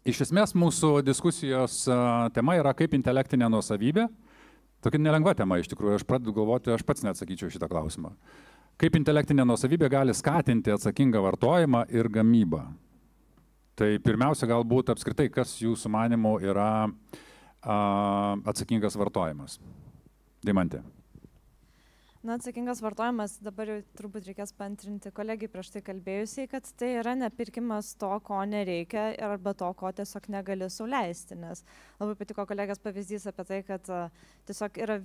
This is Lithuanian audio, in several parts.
Iš esmės mūsų diskusijos tema yra kaip intelektinė nuosavybė. Tokia nelengva tema iš tikrųjų, aš pradedu galvoti, aš pats neatsakyčiau šitą klausimą. Kaip intelektinė nuosavybė gali skatinti atsakingą vartojimą ir gamybą? Tai pirmiausia, galbūt apskritai, kas jūsų manimų yra atsakingas vartojimas? Deimantė. Na, atsakingas vartojimas, dabar jau turbūt reikės paantrinti kolegijai prieš tai kalbėjusiai, kad tai yra nepirkimas to, ko nereikia arba to, ko tiesiog negali sau leisti. Nes labai patiko kolegės pavyzdys apie tai, kad tiesiog yra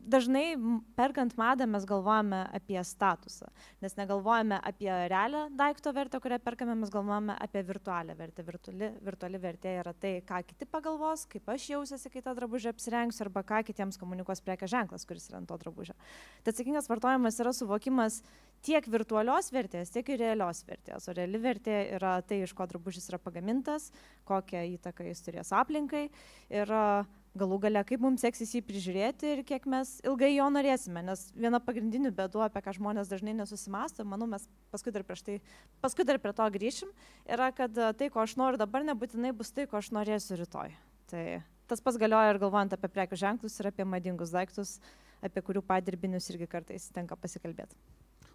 dažnai perkant madą mes galvojame apie statusą, nes negalvojame apie realią daikto vertę, kurią perkame, mes galvojame apie virtualią vertę. Virtuali vertė yra tai, ką kiti pagalvos, kaip aš jausiuosi, kai tą drabužį apsirengsiu, arba ką kitiems komunikuos prekės ženklas, kuris yra ant to drabužio. Tai atsakingas vartojimas yra suvokimas tiek virtualios vertės, tiek ir realios vertės. O reali vertė yra tai, iš ko drabužis yra pagamintas, kokią įtaką jis turės aplinkai ir galų gale, kaip mums seksis jį prižiūrėti ir kiek mes ilgai jo norėsime. Nes viena pagrindinių bėdų, apie ką žmonės dažnai nesusimąsto, manau, mes paskui dar prie to grįšim, yra, kad tai, ko aš noriu dabar, nebūtinai bus tai, ko aš norėsiu rytoj. Tai tas pats galioja ir galvojant apie prekių ženklus ir apie madingus daiktus, apie kurių padirbinius irgi kartais tenka pasikalbėti.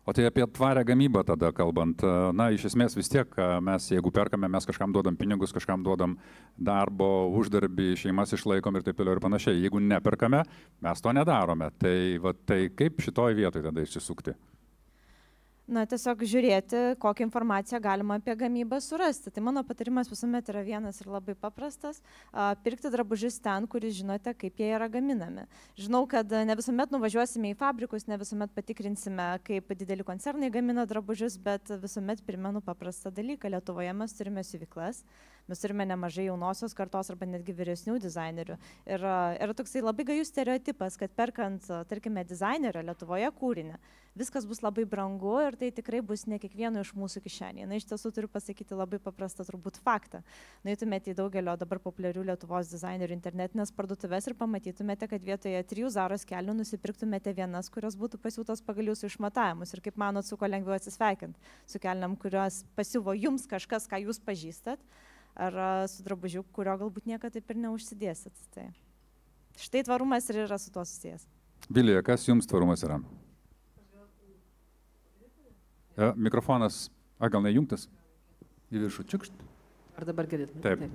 O tai apie tvarę gamybą tada kalbant, na, iš esmės vis tiek mes, jeigu perkame, mes kažkam duodam pinigus, kažkam duodam darbo, uždarbį, šeimas išlaikom ir taip toliau ir panašiai. Jeigu neperkame, mes to nedarome. Tai kaip šitoj vietoj tada išsisukti? Na, tiesiog žiūrėti, kokią informaciją galima apie gamybą surasti. Tai mano patarimas visuomet yra vienas ir labai paprastas. Pirkti drabužius ten, kuris žinote, kaip jie yra gaminami. Žinau, kad ne visuomet nuvažiuosime į fabrikus, ne visuomet patikrinsime, kaip dideli koncernai gamina drabužius, bet visuomet primenu paprastą dalyką. Lietuvoje mes turime siuvyklas, mes turime nemažai jaunosios kartos arba netgi vyresnių dizainerių. Ir yra toksai labai gajus stereotipas, kad perkant, tarkime, dizainerio Lietuvoje kūrinį, viskas bus labai brangu ir tai tikrai bus ne kiekvieno iš mūsų kišenėje. Na, iš tiesų turiu pasakyti labai paprastą turbūt faktą. Nueitumėte į daugelio dabar populiarių Lietuvos dizainerių internetinės parduotuvės ir pamatytumėte, kad vietoje 3 Zaros kelnių nusipirktumėte vienas, kurios būtų pasiūtos pagal jūsų išmatavimus. Ir kaip manot, su kuo lengviau atsisveikinti? Su kelniam, kurios pasiuvo jums kažkas, ką jūs pažįstat, ar su drabužiu, kurio galbūt niekada taip ir neužsidėsit. Tai štai tvarumas ir yra su tuo susijęs. Vilija, kas jums tvarumas yra? Mikrofonas, gal nejungtas? Į viršų čiukšt? Ar dabar girdit? Taip.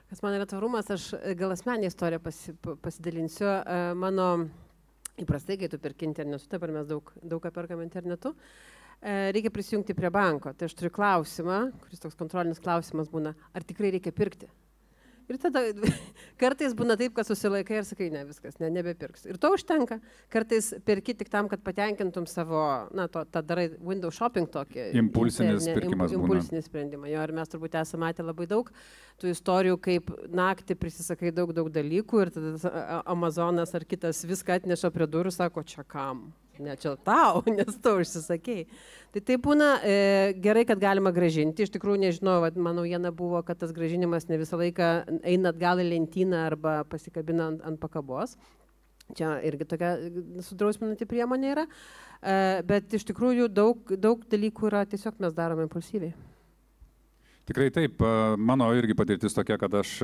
Kas man yra tvarumas, aš gal asmeninę istoriją pasidalinsiu. Mano įprastai, kai tu perki internetu, dabar mes daug ką perkam internetu, reikia prisijungti prie banko. Tai aš turiu klausimą, kuris toks kontrolinis klausimas būna, ar tikrai reikia pirkti? Ir tada kartais būna taip, kad susilaikai ir sakai, ne, viskas, nebepirks. Ir to užtenka. Kartais perki tik tam, kad patenkintum savo, na, tą darai window shopping tokį. Impulsinis pirkimas būna. Impulsinį sprendimą. Jo, ir mes turbūt esame matę labai daug tų istorijų, kaip naktį prisisakai daug dalykų ir tada Amazonas ar kitas viską atneša prie durų, sako, čia kam? Ne čia tau, nes tu užsisakei. Tai būna gerai, kad galima grąžinti. Iš tikrųjų, nežinau, mano naujiena buvo, kad tas grąžinimas ne visą laiką eina atgal į lentyną arba pasikabina ant pakabos. Čia irgi tokia sudrausminanti priemonė yra. Bet iš tikrųjų daug dalykų yra tiesiog mes darome impulsyviai. Tikrai taip. Mano irgi patirtis tokia, kad aš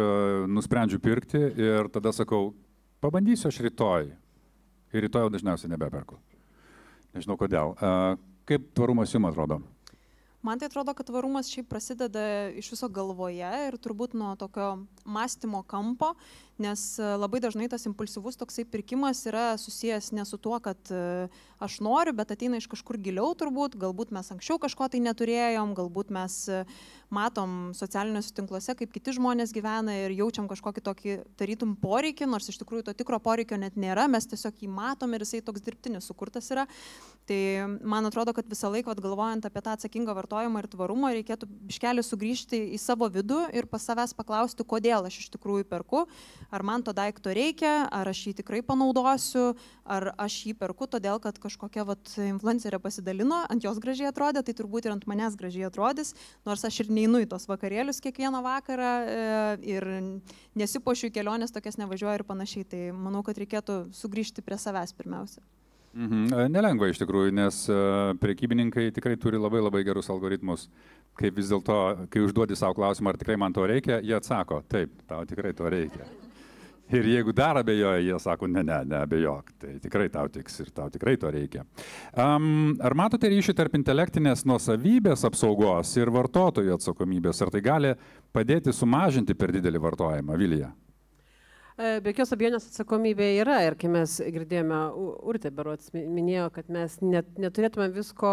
nusprendžiu pirkti ir tada sakau, pabandysiu aš rytoj. Ir rytoj jau dažniausiai nebeperku. Nežinau kodėl. Kaip tvarumas jums atrodo? Man tai atrodo, kad tvarumas šiaip prasideda iš viso galvoje ir turbūt nuo tokio mąstymo kampo, nes labai dažnai tas impulsyvus toksai pirkimas yra susijęs ne su tuo, kad aš noriu, bet ateina iš kažkur giliau turbūt, galbūt mes anksčiau kažko tai neturėjom, galbūt mes matom socialiniuose tinkluose, kaip kiti žmonės gyvena ir jaučiam kažkokį tokį tarytum poreikį, nors iš tikrųjų to tikro poreikio net nėra, mes tiesiog jį matom ir jisai toks dirbtinis sukurtas yra. Tai man atrodo, kad visą laiką galvojant apie tą atsakingą vartojimą ir tvarumą, reikėtų biškelį sugrįžti į savo vidų ir pas savęs paklausti, kodėl aš iš tikrųjų perku, ar man to daikto reikia, ar aš jį tikrai panaudosiu, ar aš jį perku todėl, kad kažkokia influencerė pasidalino, ant jos gražiai atrodė, tai turbūt ir ant manęs gražiai atrodys, nors aš ir neinu į tos vakarėlius kiekvieną vakarą ir nesipuošiu į kelionės, tokias nevažiuoju ir panašiai. Tai manau, kad reikėtų sugrįžti prie savęs pirmiausia. Nelengva iš tikrųjų, nes prekybininkai tikrai turi labai gerus algoritmus, kaip vis dėlto, kai užduodi savo klausimą, ar tikrai man to reikia, jie atsako, taip, tau tikrai to reikia. Ir jeigu dar abejoja, jie sako, neabejok, tai tikrai tau tiks ir tau tikrai to reikia. Ar matote ryšį tarp intelektinės nuosavybės apsaugos ir vartotojų atsakomybės? Ar tai gali padėti sumažinti per didelį vartojimą, Vilija? Be jokios abejonės atsakomybė yra ir kai mes girdėjome, Urtė berods minėjo, kad mes neturėtume visko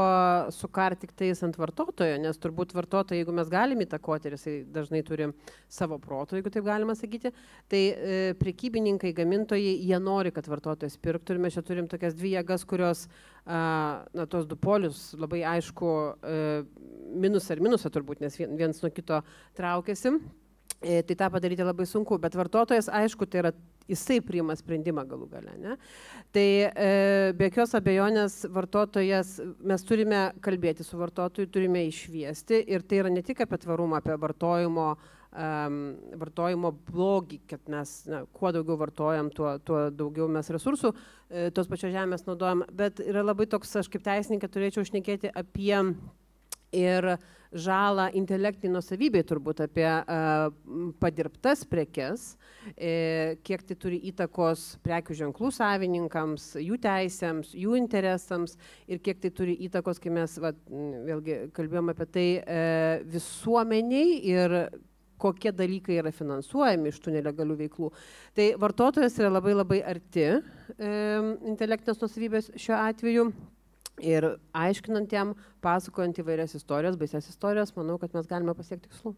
sukarti tik tais ant vartotojo, nes turbūt vartotojai, jeigu mes galime įtakoti ir jisai dažnai turi savo proto, jeigu taip galima sakyti, tai prekybininkai, gamintojai, jie nori, kad vartotojas pirktų ir mes čia turim tokias dvi jėgas, kurios, tos du polius labai aišku minusą ir minusą turbūt, nes vienas nuo kito traukiasi. Tai tą padaryti labai sunku, bet vartotojas, aišku, tai yra, jisai priima sprendimą galų gale, ne? Tai be jokios abejonės vartotojas, mes turime kalbėti su vartotoju, turime išviesti ir tai yra ne tik apie tvarumą, apie vartojimo blogį, kad mes kuo daugiau vartojam, tuo daugiau mes resursų tos pačios žemės naudojam, bet yra labai toks, aš kaip teisininkė turėčiau šnekėti apie ir žalą intelektiniai nuosavybei, turbūt apie padirbtas prekes, kiek tai turi įtakos prekių ženklų savininkams, jų teisėms, jų interesams ir kiek tai turi įtakos, kai mes vėlgi kalbėjom apie tai visuomeniai ir kokie dalykai yra finansuojami iš tų nelegalių veiklų. Tai vartotojas yra labai arti intelektinės nuosavybės šiuo atveju. Ir aiškinant jam, pasakojant įvairias istorijas, baisias istorijas, manau, kad mes galime pasiekti tikslų.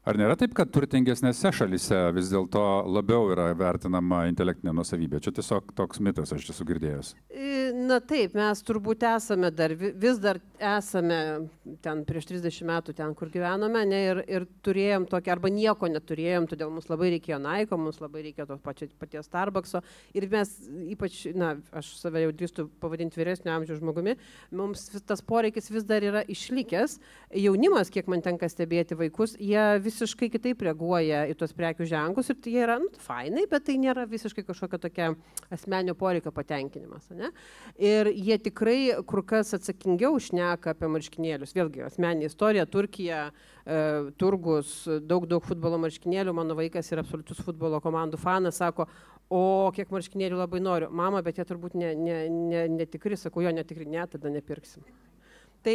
Ar nėra taip, kad turtingesnėse šalyse vis dėlto labiau yra vertinama intelektinė nuosavybė? Čia tiesiog toks mitas, aš esu girdėjęs. Na taip, mes turbūt esame vis dar esame ten prieš 30 metų, ten kur gyvenome, ne, ir turėjom tokį, arba nieko neturėjom, todėl mums labai reikėjo Nike, mums labai reikėjo to paties Starbuckso. Ir mes ypač, aš save jau drįstu pavadinti vyresnio amžiaus žmogumi, mums tas poreikis vis dar yra išlikęs. Jaunimas, kiek man tenka stebėti vaikus, jie visiškai kitaip reaguoja į tuos prekių ženklus ir jie yra fainai, bet tai nėra visiškai kažkokia tokia asmeninio poreikio patenkinimas. Ne? Ir jie tikrai kur kas atsakingiau šneka apie marškinėlius. Vėlgi, asmeninė istorija, Turkija, turgus, daug futbolo marškinėlių, mano vaikas yra absoliutus futbolo komandų fanas, sako, o kiek marškinėlių labai noriu. Mama, bet jie turbūt netikri, sakau, jo netikri, ne, tada nepirksim. Tai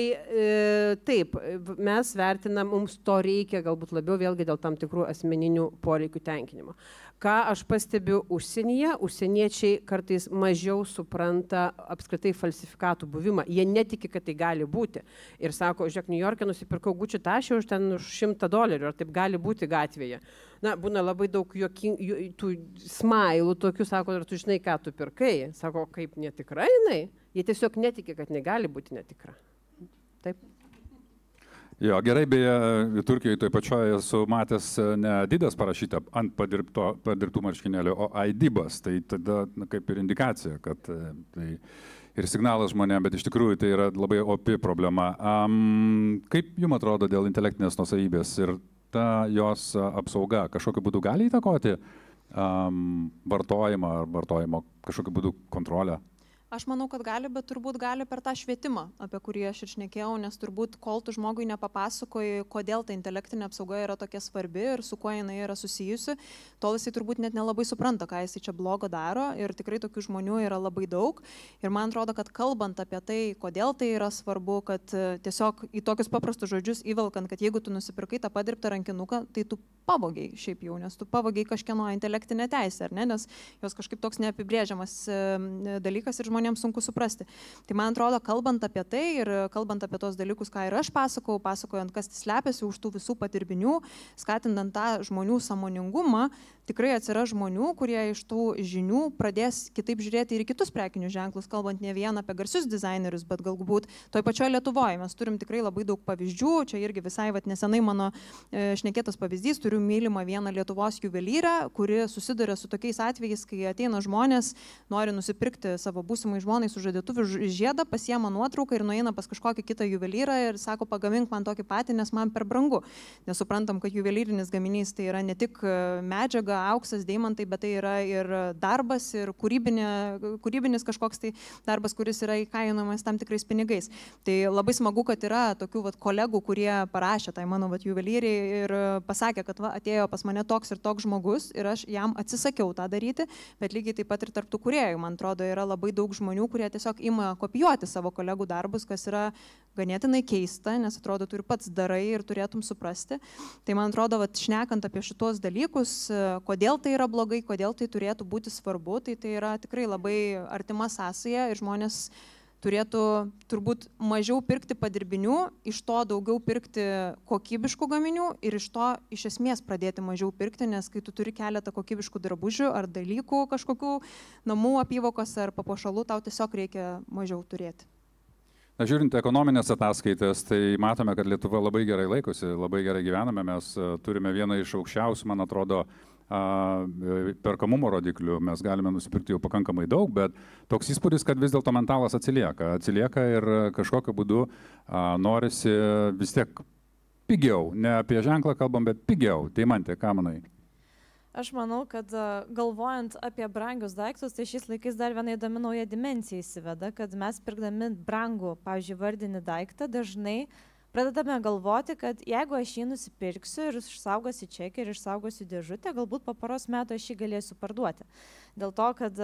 taip, mes vertinam, mums to reikia galbūt labiau vėlgi dėl tam tikrų asmeninių poreikių tenkinimo. Ką aš pastebiu užsienyje, užsieniečiai kartais mažiau supranta apskritai falsifikatų buvimą. Jie netiki, kad tai gali būti. Ir sako, žiūrėk, New York'e nusipirkau Gucci tašį už $100, ar taip gali būti gatvėje. Na, būna labai daug tų smailų tokių, sako, ar tu žinai, ką tu pirkai? Sako, kaip netikra jinai? Jie tiesiog netiki, kad negali būti netikra. Taip. Jo, gerai, beje, Turkijoje toj pačioje esu matęs ne Adidas parašyta ant padirbtų marškinėlių, o Aidibas. Tai tada kaip ir indikacija, kad tai ir signalas žmonėms, bet iš tikrųjų tai yra labai opi problema. Kaip jums atrodo dėl intelektinės nuosavybės ir ta jos apsauga kažkokiu būdu gali įtakoti vartojimą ar vartojimo kažkokiu būdu kontrolę? Aš manau, kad gali, bet turbūt gali per tą švietimą, apie kurį aš ir šnekėjau, nes turbūt kol tu žmogui nepapasakoji, kodėl ta intelektinė apsauga yra tokia svarbi ir su kuo jinai yra susijusi, tol jisai turbūt net nelabai supranta, ką jisai čia blogo daro ir tikrai tokių žmonių yra labai daug. Ir man atrodo, kad kalbant apie tai, kodėl tai yra svarbu, kad tiesiog į tokius paprastus žodžius įvelkant, kad jeigu tu nusipirkai tą padirbtą rankinuką, tai tu pavogiai šiaip jau, nes tu pavogiai kažkieno intelektinę teisę, ar ne, nes jos kažkaip toks neapibrėžiamas dalykas ir žmonėms sunku suprasti. Tai man atrodo, kalbant apie tai ir kalbant apie tos dalykus, ką ir aš pasakojant, kas slepiasi už tų visų padirbinių, skatinant tą žmonių sąmoningumą, tikrai atsiras žmonių, kurie iš tų žinių pradės kitaip žiūrėti ir kitus prekinius ženklus, kalbant ne vien apie garsius dizainerius, bet galbūt toj pačioje Lietuvoje. Mes turim tikrai labai daug pavyzdžių, čia irgi visai nesenai mano šnekėtas pavyzdys, turiu mylimą vieną Lietuvos juvelyrę, kuri susiduria su tokiais atvejais, kai ateina žmonės, nori nusipirkti savo būsimai žmonai sužadėtuvių žiedą, pasiema nuotrauką ir nueina pas kažkokį kitą juvelyrą ir sako, pagamink man tokį patį, nes man per brangu. Nes suprantam, kad juvelyrinis gaminys tai yra ne tik medžiaga medžiaga, auksas, deimantai, bet tai yra ir darbas, ir kūrybinis kažkoks tai darbas, kuris yra įkainojamas tam tikrais pinigais. Tai labai smagu, kad yra tokių kolegų, kurie parašė tai mano juvelyriai ir pasakė, kad atėjo pas mane toks ir toks žmogus ir aš jam atsisakiau tą daryti, bet lygiai taip pat ir tarp tų kūrėjų, man atrodo, yra labai daug žmonių, kurie tiesiog ima kopijuoti savo kolegų darbus, kas yra ganėtinai keista, nes atrodo, tu ir pats darai ir turėtum suprasti. Tai man atrodo, šnekant apie šitos dalykus, kodėl tai yra blogai, kodėl tai turėtų būti svarbu, tai yra tikrai labai artima sąsaja ir žmonės turėtų turbūt mažiau pirkti padirbinių, iš to daugiau pirkti kokybiškų gaminių ir iš to iš esmės pradėti mažiau pirkti, nes kai tu turi keletą kokybiškų drabužių ar dalykų kažkokių namų apyvokos ar papuošalų, tau tiesiog reikia mažiau turėti. Na, žiūrint ekonominės ataskaitas, tai matome, kad Lietuva labai gerai laikosi, labai gerai gyvename, mes turime vieną iš aukščiausių, man atrodo, perkamumo rodiklių, mes galime nusipirkti jau pakankamai daug, bet toks įspūdis, kad vis dėlto mentalas atsilieka ir kažkokiu būdu norisi vis tiek pigiau, ne apie ženklą kalbam, bet pigiau. Tai Mantė, ką manai? Aš manau, kad galvojant apie brangius daiktus, tai šiais laikais dar viena įdomi nauja dimensija įsiveda, kad mes pirkdami brangų, pavyzdžiui, vardinį daiktą, dažnai pradedame galvoti, kad jeigu aš jį nusipirksiu ir išsaugosiu čekį ir išsaugosiu dėžutę, galbūt po poros metų aš jį galėsiu parduoti. Dėl to, kad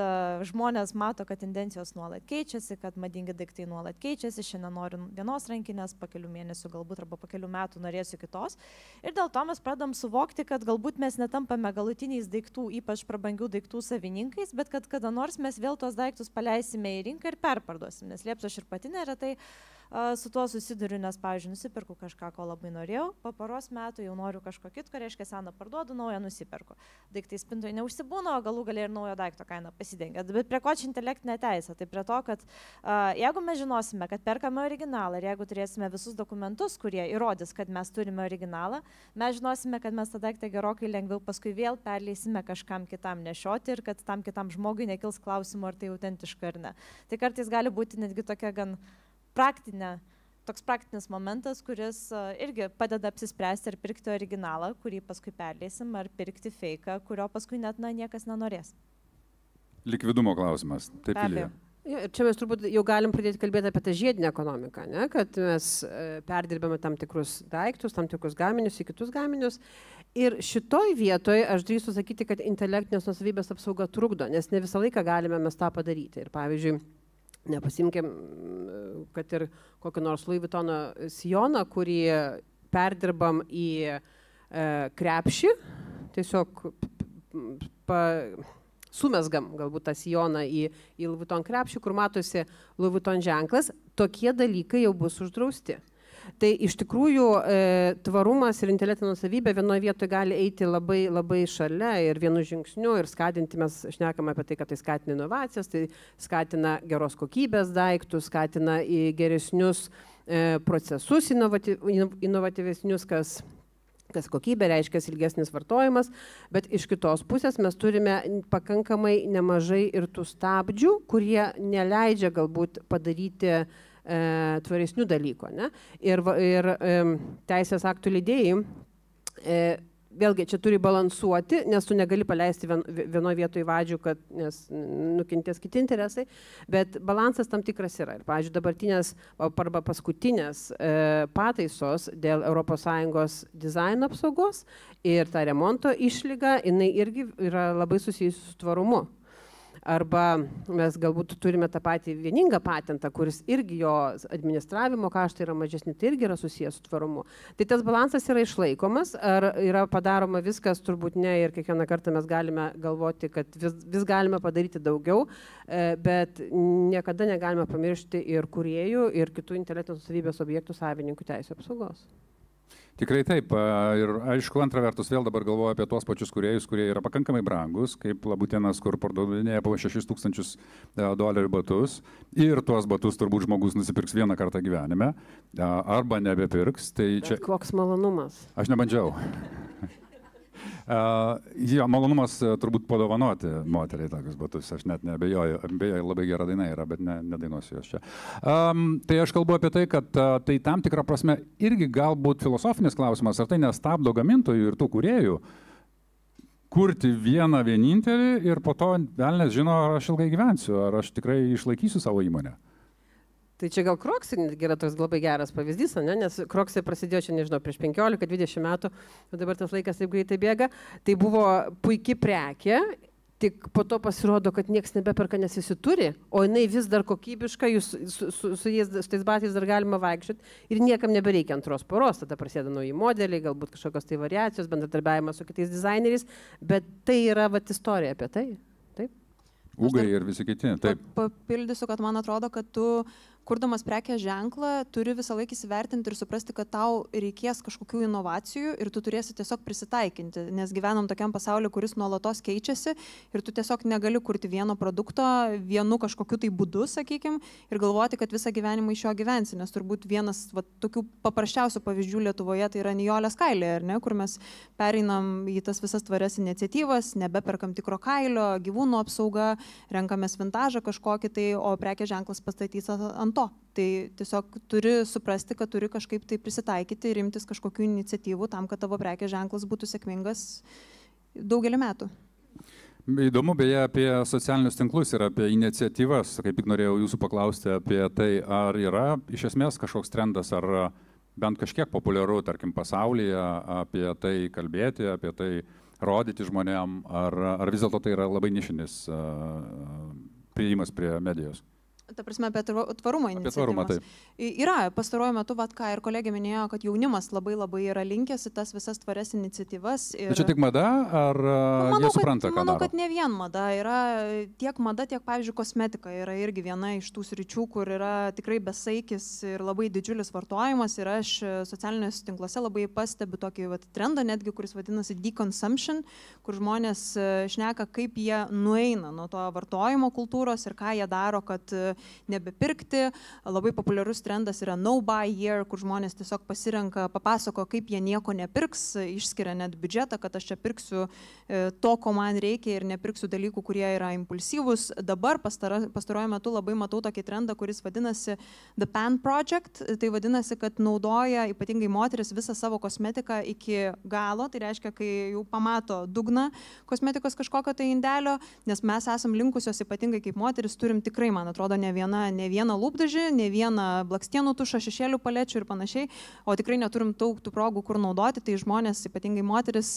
žmonės mato, kad tendencijos nuolat keičiasi, kad madingi daiktai nuolat keičiasi, šiandien noriu vienos rankinės, po kelių mėnesių galbūt arba po kelių metų norėsiu kitos. Ir dėl to mes pradedam suvokti, kad galbūt mes netampame galutiniais daiktų, ypač prabangių daiktų savininkais, bet kad kada nors mes vėl tuos daiktus paleisime į rinką ir perparduosim. Nes liepsiu aš ir pati neretai su tuo susiduriu, nes, pavyzdžiui, nusipirku kažką, ko labai norėjau, po poros metų jau noriu kažko kitko, reiškia seną parduodu, naują nusipirku. Daiktai spintoje neužsibūna, o galų gale ir naujo daikto kaina pasidengia. Bet prie ko čia intelektinė teisė? Tai prie to, kad jeigu mes žinosime, kad perkame originalą ir jeigu turėsime visus dokumentus, kurie įrodys, kad mes turime originalą, mes žinosime, kad mes tą daiktą gerokai lengviau paskui vėl perleisime kažkam kitam nešioti ir kad tam kitam žmogui nekils klausimų, ar tai autentiška ar ne. Tai kartais gali būti netgi tokia gan toks praktinis momentas, kuris irgi padeda apsispręsti ar pirkti originalą, kurį paskui perleisim, ar pirkti feiką, kurio paskui net niekas nenorės. Likvidumo klausimas. Taip, Ilija. Ir čia mes turbūt jau galim pradėti kalbėti apie tą žiedinę ekonomiką, ne? Kad mes perdirbame tam tikrus daiktus, tam tikrus gaminius į kitus gaminius. Ir šitoj vietoje aš drįstu sakyti, kad intelektinės nuosavybės apsauga trukdo, nes ne visą laiką galime mes tą padaryti. Ir pavyzdžiui, nepasimkim, kad ir kokį nors Louis Vuittono sijoną, kurį perdirbam į krepšį, tiesiog sumesgam galbūt tą sijoną į Louis Vuitton krepšį, kur matosi Louis Vuitton ženklas, tokie dalykai jau bus uždrausti. Tai iš tikrųjų tvarumas ir intelektinė nuosavybė vienoje vietoje gali eiti labai, labai šalia ir vienu žingsniu ir skatinti, mes šnekame apie tai, kad tai skatina inovacijas, tai skatina geros kokybės daiktus, skatina į geresnius procesus inovatyvesnius, kas kokybė reiškia ilgesnis vartojimas, bet iš kitos pusės mes turime pakankamai nemažai ir tų stabdžių, kurie neleidžia galbūt padaryti tvaresnių dalykų. Ne? Ir teisės aktų leidėjai, vėlgi čia turi balansuoti, nes tu negali paleisti vienoje vietoje vadžių, nes nukentės kiti interesai, bet balansas tam tikras yra. Ir, pavyzdžiui, dabartinės arba paskutinės pataisos dėl ES dizaino apsaugos ir ta remonto išlyga, jinai irgi yra labai susijusi su tvarumu. Arba mes galbūt turime tą patį vieningą patentą, kuris irgi jo administravimo kaštai yra mažesni, tai irgi yra susijęs su tvarumu. Tai tas balansas yra išlaikomas, ar yra padaroma viskas, turbūt ne, ir kiekvieną kartą mes galime galvoti, kad vis galime padaryti daugiau, bet niekada negalime pamiršti ir kūrėjų, ir kitų intelektinės nuosavybės objektų savininkų teisių apsaugos. Tikrai taip. Ir aišku, antra vertus, vėl dabar galvoju apie tuos pačius kūrėjus, kurie yra pakankamai brangus, kaip Labutienas, kur pardavinėja po $6,000 batus. Ir tuos batus turbūt žmogus nusipirks vieną kartą gyvenime, arba nebepirks. Tai čia... Koks malonumas. Aš nebandžiau. Jo, malonumas turbūt padovanoti moteriai tokius batus, aš net neabejoju, beje, labai gera daina yra, bet nedainuosiu jos čia. Tai aš kalbu apie tai, kad tai tam tikrą prasme irgi galbūt filosofinis klausimas, ar tai nestabdo gamintojų ir tų kūrėjų kurti vieną vienintelį ir po to velnias žino, ar aš ilgai gyvensiu, ar aš tikrai išlaikysiu savo įmonę. Tai čia gal Crocsai yra toks labai geras pavyzdys, ne? Nes Crocsai prasidėjo čia, nežinau, prieš 15-20 metų, o dabar tas laikas taip greitai bėga. Tai buvo puikiai prekė, tik po to pasirodo, kad niekas nebeperka, nes jis turi, o jinai vis dar kokybiška, jūs su tais batais dar galima vaikščioti ir niekam nebereikia antros poros, tada prasideda nauji modeliai, galbūt kažkokios tai variacijos, bendradarbiavimas su kitais dizaineriais, bet tai yra vat istorija apie tai. Taip? Ūgai ir visi kiti. Taip. Papildysiu, kad man atrodo, kad tu kurdamas prekės ženklą, turi visą laiką įsivertinti ir suprasti, kad tau reikės kažkokių inovacijų ir tu turėsi tiesiog prisitaikinti, nes gyvenam tokiam pasauliu, kuris nuolatos keičiasi ir tu tiesiog negali kurti vieno produkto vienu kažkokiu tai būdu, sakykime, ir galvoti, kad visą gyvenimą iš jo gyvensi, nes turbūt vienas tokių paprasčiausių pavyzdžių Lietuvoje tai yra Nijolės kailiai, ar ne, kur mes pereinam į tas visas tvarias iniciatyvas, nebeperkam tikro kailio, gyvūnų apsauga, renkamės vintažą kažkokį tai, o prekės ženklas pastatys ant to. Tai tiesiog turi suprasti, kad turi kažkaip tai prisitaikyti ir imtis kažkokių iniciatyvų tam, kad tavo prekės ženklas būtų sėkmingas daugelį metų. Įdomu beje apie socialinius tinklus ir apie iniciatyvas, kaip tik norėjau jūsų paklausti apie tai, ar yra iš esmės kažkoks trendas, ar bent kažkiek populiaru, tarkim, pasaulyje apie tai kalbėti, apie tai rodyti žmonėm, ar vis dėlto tai yra labai nišinis priėjimas prie medijos. Ta prasme, apie tvarumo iniciatyvas. Apie tvarumą, taip. Yra, pastaruoju metu, ką ir kolegė minėjo, kad jaunimas labai yra linkęs į tas visas tvarias iniciatyvas. Ir... Tai čia tik mada, ar jie supranta, ką daro? Manau, kad ne vien mada. Yra tiek mada, tiek, pavyzdžiui, kosmetika yra irgi viena iš tų sričių, kur yra tikrai besaikis ir labai didžiulis vartojimas. Ir aš socialiniuose tinkluose labai pastebiu tokį trendą netgi, kuris vadinasi deconsumption, kur žmonės šneka, kaip jie nueina nuo to vartojimo kultūros ir ką jie daro, kad nebepirkti. Labai populiarus trendas yra no buy year, kur žmonės tiesiog pasirenka, papasako, kaip jie nieko nepirks, išskiria net biudžetą, kad aš čia pirksiu to, ko man reikia ir nepirksiu dalykų, kurie yra impulsyvūs. Dabar pastaruoju metu labai matau tokį trendą, kuris vadinasi The Pan Project. Tai vadinasi, kad naudoja ypatingai moteris visą savo kosmetiką iki galo. Tai reiškia, kai jau pamato dugną kosmetikos kažkokio tai indelio, nes mes esam linkusios ypatingai kaip moteris, turim tikrai, man atrodo, ne vieną lūpdažį, ne vieną blakstienų tušą, šešėlių palečių ir panašiai, o tikrai neturim daug tų progų, kur naudoti, tai žmonės, ypatingai moteris,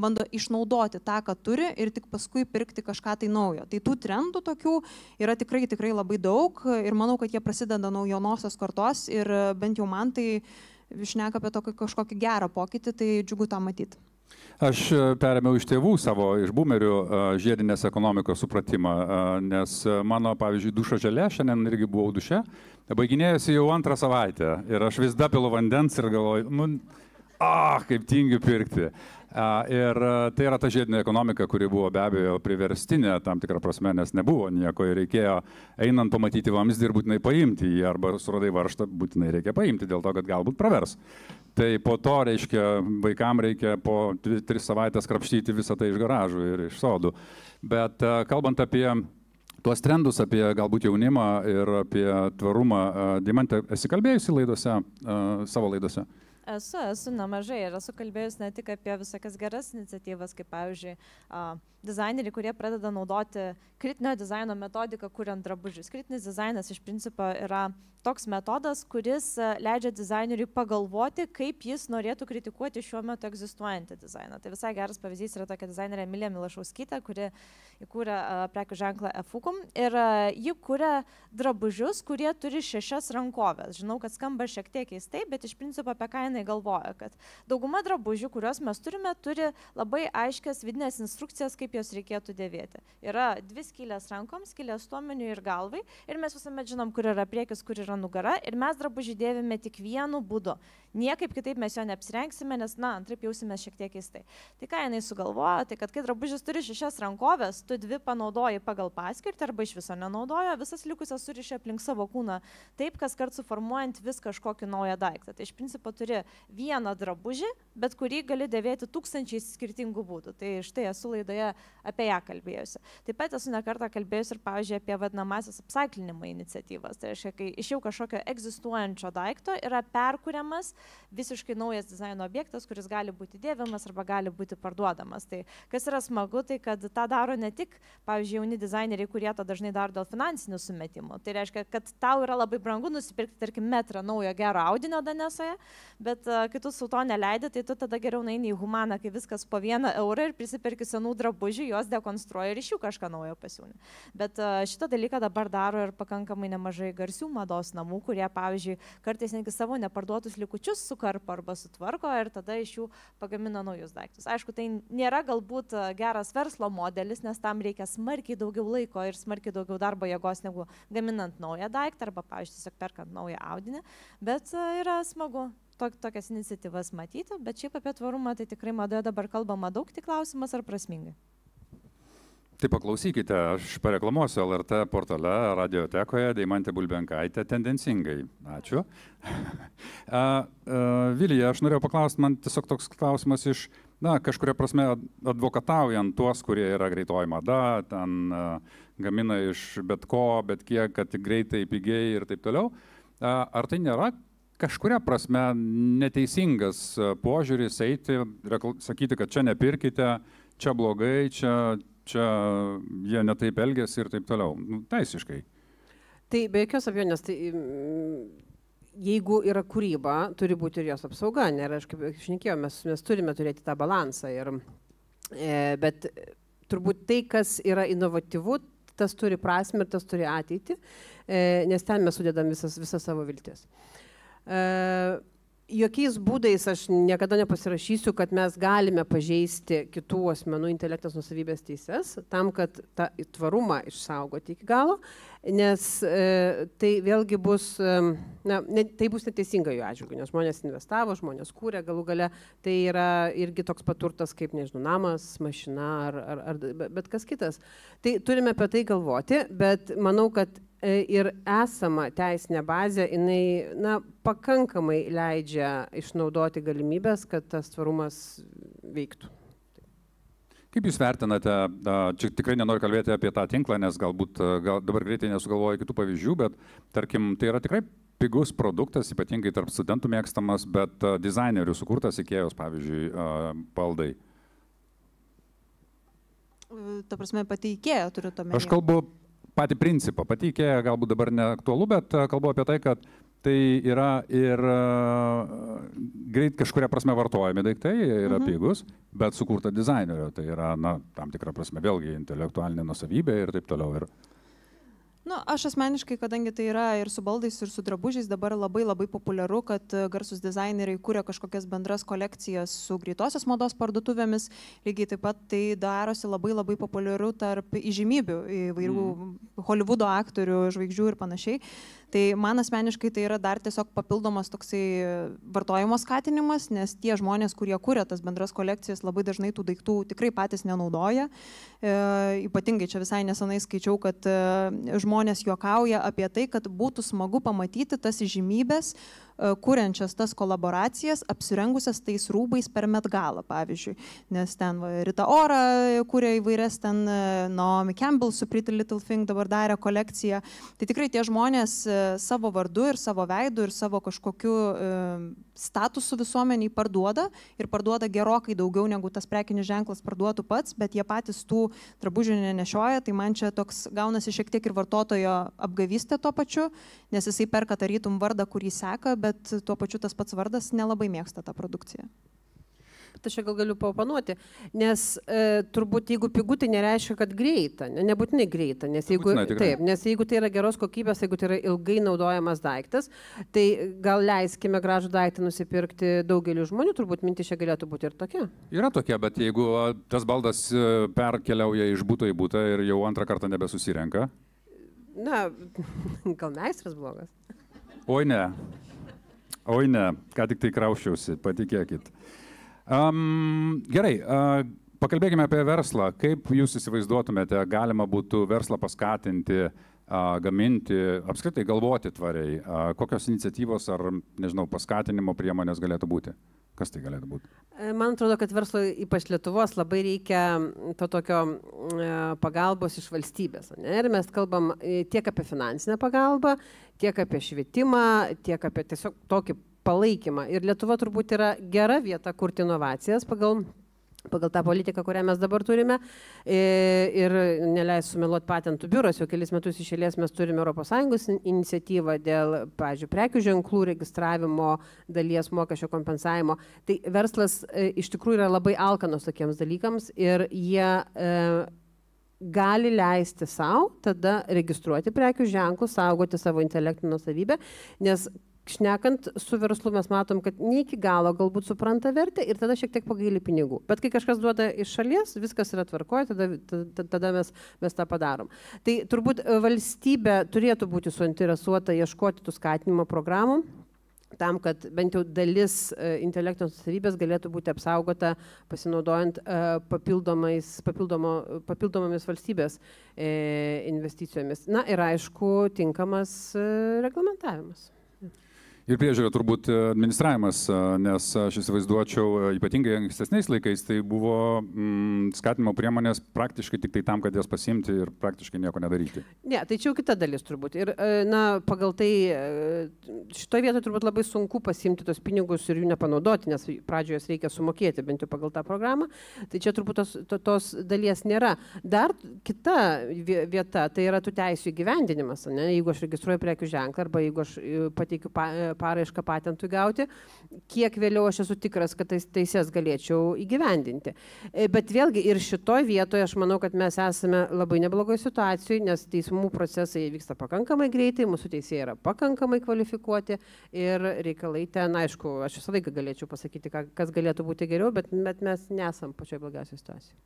bando išnaudoti tą, ką turi ir tik paskui pirkti kažką tai naujo. Tai tų trendų tokių yra tikrai labai daug ir manau, kad jie prasideda nuo jaunosios kartos ir bent jau man tai šneka apie tokį kažkokį gerą pokytį, tai džiugu tą matyti. Aš perėmiau iš tėvų savo, iš boomerių žiedinės ekonomikos supratimą, nes mano, pavyzdžiui, dušo želė, šiandien irgi buvau duše, baiginėjosi jau 2 savaitę ir aš vis dapilu vandens ir galvoju, kaip tingiu pirkti. Ir tai yra ta žiedinė ekonomika, kuri buvo be abejo priverstinė tam tikrą prasme, nes nebuvo nieko ir reikėjo einant pamatyti vamzdį ir būtinai paimti jį, arba suradai varžtą, būtinai reikia paimti dėl to, kad galbūt pravers. Tai po to, reiškia, vaikam reikia po 2-3 savaitės krapštyti visą tai iš garažų ir iš sodų. Bet kalbant apie tuos trendus, apie galbūt jaunimą ir apie tvarumą, Deimante, esi kalbėjusi laidose, savo laidose? Esu nemažai ir esu kalbėjus ne tik apie visokias geras iniciatyvas, kaip pavyzdžiui dizaineriai, kurie pradeda naudoti kritinio dizaino metodiką, kuriant drabužius. Kritinis dizainas iš principo yra toks metodas, kuris leidžia dizaineriui pagalvoti, kaip jis norėtų kritikuoti šiuo metu egzistuojantį dizainą. Tai visai geras pavyzdys yra tokia dizainerė Emilija Milašauskytė, kuri įkūrė prekių ženklą Efukum ir ji kūrė drabužius, kurie turi 6 rankovės. Žinau, kad skamba šiek tiek keistai, bet iš principo apie ką jinai galvoja, kad dauguma drabužių, kuriuos mes turime, turi labai aiškias vidinės instrukcijas, kaip jos reikėtų dėvėti. Yra 2 skylės rankoms, skylės stuomeniui ir galvai ir mes visuomet žinom, kur yra priekis, kur yra nugara ir mes drabužį dėvime tik vienu būdu. Niekaip kitaip mes jo neapsirengsime, nes, antraip jausime šiek tiek keistai. Tai ką jinai sugalvojo, tai kad kai drabužis turi 6 rankovės, tu 2 panaudoji pagal paskirtį arba iš viso nenaudojo, visas likusias suriši aplink savo kūną, taip kas kart suformuojant vis kažkokį naują daiktą. Tai iš principo turi vieną drabužį, bet kurį gali dėvėti tūkstančiais skirtingų būdų. Tai štai esu laidoje apie ją kalbėjusi. Taip pat esu nekartą kalbėjusi ir, pavyzdžiui, apie vadinamąsias upcyclinimo iniciatyvas. Tai reiškia, kai iš jau kažkokio egzistuojančio daikto yra perkuriamas visiškai naujas dizaino objektas, kuris gali būti dėvimas arba gali būti parduodamas. Tai kas yra smagu, tai kad tą daro ne tik, pavyzdžiui, jauni dizaineriai, kurie tą dažnai daro dėl finansinių sumetimų. Tai reiškia, kad tau yra labai brangu nusipirkti, tarkim, metrą naujo gero audinio Danesoje, bet kai tu su to neleidi, tai tu tada geriau nueini į Humaną, kai viskas po 1 eurą ir prisipirki senų drabužių, juos dekonstruoja ir iš jų kažką naujo pasiūlė. Bet šitą dalyką dabar daro ir pakankamai nemažai garsių mados namų, kurie, pavyzdžiui, kartais netgi savo neparduotus likučius sukarpo arba sutvarko ir tada iš jų pagamina naujus daiktus. Aišku, tai nėra galbūt geras verslo modelis, nes tam reikia smarkiai daugiau laiko ir smarkiai daugiau darbo jėgos negu gaminant naują daiktą arba, pavyzdžiui, tiesiog perkant naują audinį, bet yra smagu tokias iniciatyvas matyti, bet šiaip apie tvarumą tai tikrai madoje dabar kalbama daug, tik klausimas ar prasmingai. Tai paklausykite, aš pareklamuosiu LRT portale, radiotekoje, Deimantė Bulbenkaitė, tendencingai. Ačiū. Vilija, aš norėjau paklausti, man tiesiog toks klausimas iš, kažkuria prasme advokataujant tuos, kurie yra greitoji mada, ten gamina iš bet ko, bet kiek, kad greitai, pigiai ir taip toliau. Ar tai nėra kažkuria prasme neteisingas požiūris eiti, sakyti, kad čia nepirkite, čia blogai, čia jie netaip elgiasi ir taip toliau, teisiškai. Tai be jokios abejonės, tai jeigu yra kūryba, turi būti ir jos apsauga, ir aš kaip šnekėjau, mes turime turėti tą balansą, bet turbūt tai, kas yra inovatyvu, tas turi prasmę ir tas turi ateitį, nes ten mes sudedam visą savo viltis. Jokiais būdais aš niekada nepasirašysiu, kad mes galime pažeisti kitų asmenų intelektinės nuosavybės teises, tam, kad tą tvarumą išsaugoti iki galo, nes tai vėlgi bus, tai bus neteisinga jų atžvilgiu, nes žmonės investavo, žmonės kūrė, galų gale tai yra irgi toks paturtas kaip, nežinau, namas, mašina ar bet kas kitas. Tai turime apie tai galvoti, bet manau, kad ir esama teisinė bazė, jinai pakankamai leidžia išnaudoti galimybės, kad tas tvarumas veiktų. Kaip Jūs vertinate, čia tikrai nenoriu kalbėti apie tą tinklą, nes galbūt dabar greitai nesugalvoju kitų pavyzdžių, bet tarkim, tai yra tikrai pigus produktas, ypatingai tarp studentų mėgstamas, bet dizainerių sukurtas IKEOS, pavyzdžiui, baldai. Ta prasme, pati IKEA turiu tuomet. Aš kalbu patį principą, pati IKEA galbūt dabar neaktualu, bet kalbu apie tai, kad tai yra ir greit kažkuria prasme vartojami daiktai, yra pigus, bet sukurta dizainerio, tai yra, tam tikra prasme vėlgi intelektualinė nuosavybė ir taip toliau. Aš asmeniškai, kadangi tai yra ir su baldais, ir su drabužiais, dabar labai populiaru, kad garsus dizaineriai kūrė kažkokias bendras kolekcijas su greitosios mados parduotuvėmis. Lygiai taip pat tai darosi labai populiaru tarp įžymybių, įvairių Hollywoodo aktorių, žvaigždžių ir panašiai. Tai man asmeniškai tai yra dar tiesiog papildomas toksai vartojimo skatinimas, nes tie žmonės, kurie kūrė tas bendras kolekcijas, labai dažnai tų daiktų tikrai patys nenaudoja. Ypatingai čia visai nesenai skaičiau, kad žmonės juokauja apie tai, kad būtų smagu pamatyti tas įžymybės, kuriančias tas kolaboracijas, apsirengusias tais rūbais per Met Galą, pavyzdžiui. Nes ten Rita Ora kūrė įvairias, ten Naomi Campbell su Pretty Little Thing dabar darė kolekciją. Tai tikrai tie žmonės savo vardu ir savo veidu ir savo kažkokiu statusu visuomeniai parduoda ir parduoda gerokai daugiau negu tas prekinis ženklas parduotų pats, bet jie patys tų drabužių nenešioja, tai man čia toks gaunasi šiek tiek ir vartotojo apgavystė tuo pačiu, nes jisai perka tarytum vardą, kurį seka, bet tuo pačiu tas pats vardas nelabai mėgsta tą produkciją. Bet aš gal galiu paoponuoti, nes turbūt jeigu pigu, tai nereiškia, kad greita, nebūtinai greita, nes jeigu tai yra geros kokybės, jeigu tai yra ilgai naudojamas daiktas, tai gal leiskime gražų daiktą nusipirkti daugeliu žmonių, turbūt mintis čia galėtų būti ir tokia. Yra tokia, bet jeigu tas baldas perkeliauja iš buto į butą ir jau antrą kartą nebesusirenka? Gal meistras blogas? Oi ne, ką tik tai krauščiausi, patikėkit. Gerai, pakalbėkime apie verslą. Kaip jūs įsivaizduotumėte, galima būtų verslą paskatinti gaminti, apskritai galvoti tvariai? Kokios iniciatyvos ar, nežinau, paskatinimo priemonės galėtų būti? Kas tai galėtų būti? Man atrodo, kad verslo, ypač Lietuvos, labai reikia to tokio pagalbos iš valstybės. Ne? Ir mes kalbam tiek apie finansinę pagalbą, tiek apie švietimą, tiek apie tiesiog tokį palaikymą. Ir Lietuva turbūt yra gera vieta kurti inovacijas pagal tą politiką, kurią mes dabar turime. Ir neleis sumeluoti patentų biuras, jau kelis metus iš eilės mes turime ES iniciatyvą dėl, pavyzdžiui, prekių ženklų registravimo, dalies mokesčio kompensavimo. Tai verslas iš tikrųjų yra labai alkanos tokiems dalykams ir jie gali leisti savo tada registruoti prekių ženklus, saugoti savo intelektinę nuosavybę, nes šnekant su verslu mes matom, kad ne iki galo galbūt supranta vertę ir tada šiek tiek pagaili pinigų. Bet kai kažkas duoda iš šalies, viskas yra tvarkoje, tada mes tą padarom. Tai turbūt valstybė turėtų būti suinteresuota ieškoti tų skatinimo programų, tam, kad bent jau dalis intelektinės nuosavybės galėtų būti apsaugota pasinaudojant papildomomis valstybės investicijomis. Na ir aišku, tinkamas reglamentavimas. Ir priežiūra turbūt administravimas, nes aš įsivaizduočiau, ypatingai ankstesniais laikais, tai buvo skatinimo priemonės praktiškai tik tai tam, kad jas pasiimti ir praktiškai nieko nedaryti. Ne, tai čia jau kita dalis turbūt. Ir pagal tai šitoje vietoje turbūt labai sunku pasiimti tos pinigus ir jų nepanaudoti, nes pradžioje jas reikia sumokėti, bent jau pagal tą programą. Tai čia turbūt tos dalies nėra. Dar kita vieta, tai yra tų teisių įgyvendinimas. Ne? Jeigu aš registruoju prekių ženklą arba jeigu aš pateikiu paraišką patentui gauti, kiek vėliau aš esu tikras, kad teises galėčiau įgyvendinti. Bet vėlgi ir šitoje vietoje aš manau, kad mes esame labai neblogoje situacijoje, nes teismų procesai vyksta pakankamai greitai, mūsų teisėjai yra pakankamai kvalifikuoti ir reikalai ten, aišku, aš visą laiką galėčiau pasakyti, kas galėtų būti geriau, bet mes nesam pačioje blogiausioje situacijoje.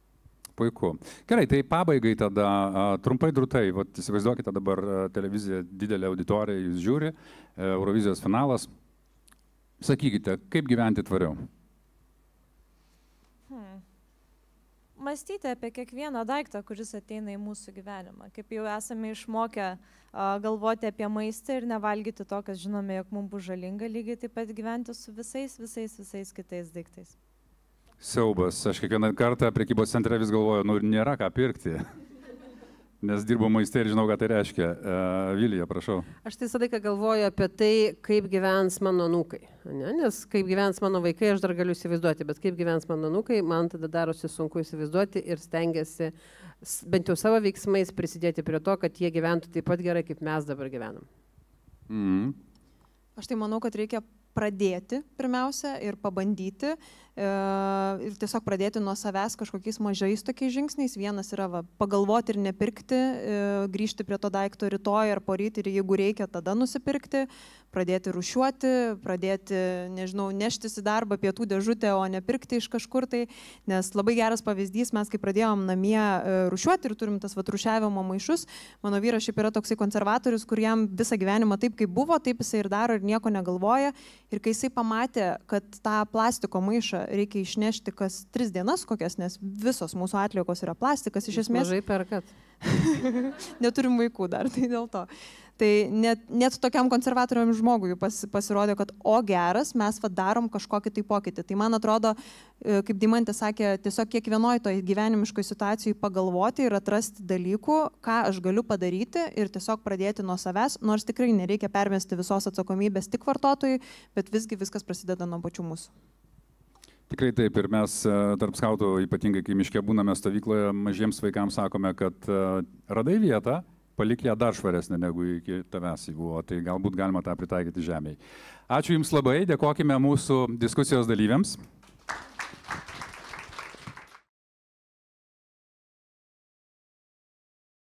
Puiku. Gerai, tai pabaigai tada trumpai drūtai, įsivaizduokite dabar televiziją, didelė auditorija, jūs žiūri, Eurovizijos finalas. Sakykite, kaip gyventi tvariau? Mąstyti apie kiekvieną daiktą, kuris ateina į mūsų gyvenimą. Kaip jau esame išmokę galvoti apie maistą ir nevalgyti to, kas žinome, jog mums bus žalinga, lygiai taip pat gyventi su visais kitais daiktais. Siaubas. Aš kiekvieną kartą prekybos centre vis galvoju, nėra ką pirkti, nes dirbu maiste ir žinau, ką tai reiškia. Vilija, prašau. Aš tai visą laiką galvoju apie tai, kaip gyvens mano anūkai. Nes kaip gyvens mano vaikai, aš dar galiu įsivaizduoti, bet kaip gyvens mano anūkai, man tada darosi sunku įsivaizduoti ir stengiasi bent jau savo veiksmais prisidėti prie to, kad jie gyventų taip pat gerai, kaip mes dabar gyvenam. Aš tai manau, kad reikia pradėti pirmiausia ir pabandyti ir tiesiog pradėti nuo savęs kažkokiais mažais tokiais žingsniais. Vienas yra pagalvoti ir nepirkti, grįžti prie to daikto rytoj ar poryt ir jeigu reikia, tada nusipirkti, pradėti rūšiuoti, pradėti, nežinau, neštis į darbą pietų dėžutę, o nepirkti iš kažkur tai, nes labai geras pavyzdys, mes kai pradėjom namie rūšiuoti ir turim tas rūšiavimo maišus, mano vyras šiaip yra toksai konservatorius, kur jam visą gyvenimą taip kaip buvo, taip jisai ir daro ir nieko negalvoja. Ir kai jisai pamatė, kad tą plastiko maišą reikia išnešti kas 3 dienas kokias, nes visos mūsų atliekos yra plastikas, iš esmės. Mažai perkat. Neturim vaikų dar, tai dėl to. Tai net tokiam konservatoriam žmogui pasirodė, kad geras, mes darom kažkokį tai pokytį. Tai man atrodo, kaip Deimantė sakė, tiesiog kiekvienoj toj gyvenimiškoj situacijai pagalvoti ir atrasti dalykų, ką aš galiu padaryti ir tiesiog pradėti nuo savęs, nors tikrai nereikia permesti visos atsakomybės tik vartotojui, bet visgi viskas prasideda nuo pačių mūsų. Tikrai taip, ir mes tarp skautų, ypatingai kai miške būname stovykloje, mažiems vaikams sakome, kad radai vietą, palik ją dar švaresnė negu iki tavęs buvo, tai galbūt galima tą pritaikyti žemėje. Ačiū Jums labai, dėkokime mūsų diskusijos dalyviams.